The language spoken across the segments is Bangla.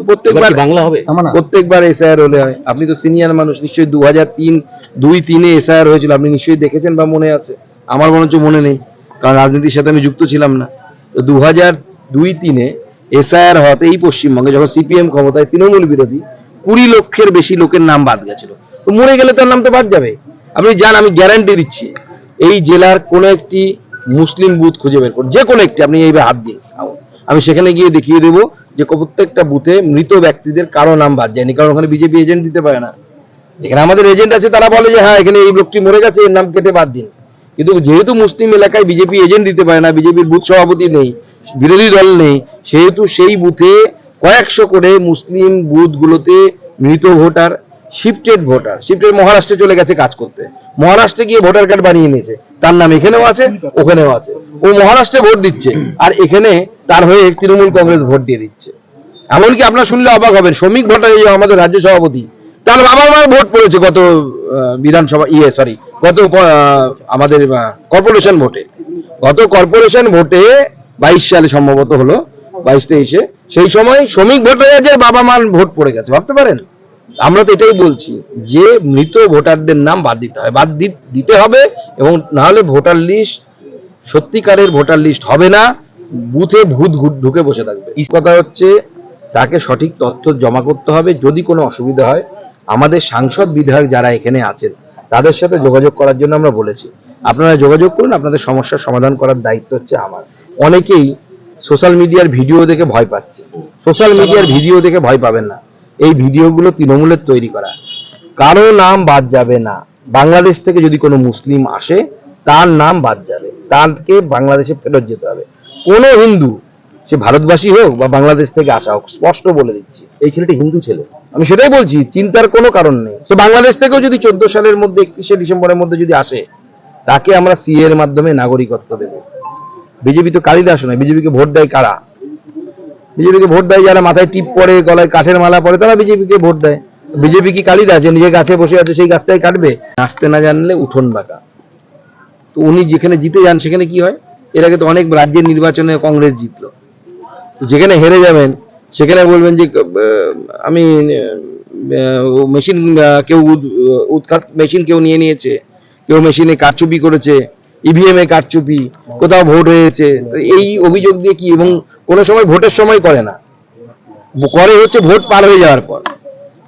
প্রত্যেকবার বাংলা হবে, প্রত্যেকবার এসআইআর হলে হয়। আপনি তো সিনিয়র মানুষ, নিশ্চয়ই 2003 এসআইআর হয়েছিল, আপনি নিশ্চয়ই দেখেছেন বা মনে আছে। আমার মনে হচ্ছে মনে নেই, কারণ রাজনীতির সাথে আমি যুক্ত ছিলাম না। তো 2002-03 এসআইআর হওয়াতে এই পশ্চিমবঙ্গে যখন সিপিএম ক্ষমতায়, তৃণমূল বিরোধী 20 লক্ষের বেশি লোকের নাম বাদ গেছিল। তো মরে গেলে তার নাম তো বাদ যাবে। আপনি যান, আমি গ্যারান্টি দিচ্ছি, এই জেলার কোনো একটি মুসলিম বুথ খুঁজে বের করুন, যে কোনো একটি, আপনি এইভাবে হাত দিন, আমি সেখানে গিয়ে দেখিয়ে দেবো যে প্রত্যেকটা বুথে মৃত ব্যক্তিদের কারো নাম বাদ যায়নি, কারণ ওখানে বিজেপি এজেন্ট দিতে পারে না। এখানে আমাদের এজেন্ট আছে, তারা বলে যে হ্যাঁ এখানে এই লোকটি মরে গেছে, এর নাম কেটে বাদ দিন। কিন্তু যেহেতু মুসলিম এলাকায় বিজেপি এজেন্ট দিতে পারে না, বিজেপির বুথ সভাপতি নেই, বিরোধী দল নেই, সেহেতু সেই বুথে কয়েকশো করে মুসলিম বুথগুলোতে মৃত ভোটার, শিফটেড মহারাষ্ট্রে চলে গেছে কাজ করতে, মহারাষ্ট্রে গিয়ে ভোটার কার্ড বানিয়ে নিয়েছে, তার নাম এখানেও আছে ওখানেও আছে, ও মহারাষ্ট্রে ভোট দিচ্ছে আর এখানে তার হয়ে তৃণমূল কংগ্রেস ভোট দিয়ে দিচ্ছে। এমনকি আপনারা শুনলে অবাক হবেন, শ্রমিক ভট্টাচার্য আমাদের রাজ্য সভাপতি, তার বাবা মার ভোট পড়েছে গত বিধানসভা গত আমাদের কর্পোরেশন ভোটে, গত কর্পোরেশন ভোটে 22 সালে সম্ভবত হলো, 22-23, সেই সময় শ্রমিক ভট্টাচার্যের বাবা মার ভোট পড়ে গেছে, ভাবতে পারেন। আমরা তো এটাই বলছি যে মৃত ভোটারদের নাম বাদ দিতে হয়, দিতে হবে, এবং না হলে ভোটার লিস্ট, সত্যিকারের ভোটার লিস্ট হবে না, বুথে ভূত ঢুকে বসে থাকবে। কথা হচ্ছে তাকে সঠিক তথ্য জমা করতে হবে। যদি কোনো অসুবিধা হয়, আমাদের সাংসদ বিধায়ক যারা এখানে আছেন তাদের সাথে যোগাযোগ করার জন্য আমরা বলেছি, আপনারা যোগাযোগ করুন, আপনাদের সমস্যার সমাধান করার দায়িত্ব হচ্ছে আমার। অনেকেই সোশ্যাল মিডিয়ার ভিডিও দেখে ভয় পাচ্ছে, সোশ্যাল মিডিয়ার ভিডিও দেখে ভয় পাবেন না, এই ভিডিওগুলো তৃণমূলের তৈরি করা, কারো নাম বাদ যাবে না। বাংলাদেশ থেকে যদি কোনো মুসলিম আসে, তার নাম বাদ যাবে, তাকে বাংলাদেশে ফেরত যেতে হবে। কোনো হিন্দু, সে ভারতবাসী হোক বা বাংলাদেশ থেকে আসা হোক, স্পষ্ট বলে দিচ্ছি, এই ছেলেটি হিন্দু ছেলে, আমি সেটাই বলছি, চিন্তার কোনো কারণ নেই। সে বাংলাদেশ থেকেও যদি 14 সালের মধ্যে 31শে ডিসেম্বরের মধ্যে যদি আসে, তাকে আমরা সিএ এর মাধ্যমে নাগরিকত্ব দেব। বিজেপি তো কালিদাস নয়, বিজেপিকে ভোট দেয় কারা? বিজেপিকে ভোট দেয় যারা মাথায় টিপ পরে, গলায় কাঠের মালা পরে, তারা বিজেপিকে ভোট দেয়। বিজেপি কি কালিদাস যে নিজে গাছে বসে আছে সেই গাছটাই কাটবে? আসতে না জানলে উঠোন বাঁকা। তো উনি যেখানে জিতে যান সেখানে কি হয়? এর আগে তো অনেক রাজ্যের নির্বাচনে কংগ্রেস জিতলো, যেখানে হেরে যাবেন সেখানে বলবেন যে আমি মেশিন, কেউ উৎখাত মেশিন কেউ নিয়ে নিয়েছে, কেউ মেশিনে কারচুপি করেছে, ইভিএম এ কারচুপি, কোথাও ভোট হয়েছে, এই অভিযোগ দিয়ে কি, এবং কোনো সময় ভোটের সময় করে না, করে হচ্ছে ভোট পার হয়ে যাওয়ার পর।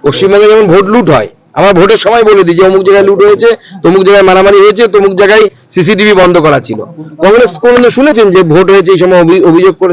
পশ্চিমবঙ্গে যেমন ভোট লুট হয়, আমরা ভোটের সময় বলে দিই যে অমুক জায়গায় লুট হয়েছে, তমুক জায়গায় মারামারি হয়েছে, তমুক জায়গায় সিসিটিভি বন্ধ করা ছিল। কংগ্রেস কোনদিন শুনেছেন যে ভোট হয়েছে এই সময় অভিযোগ করে?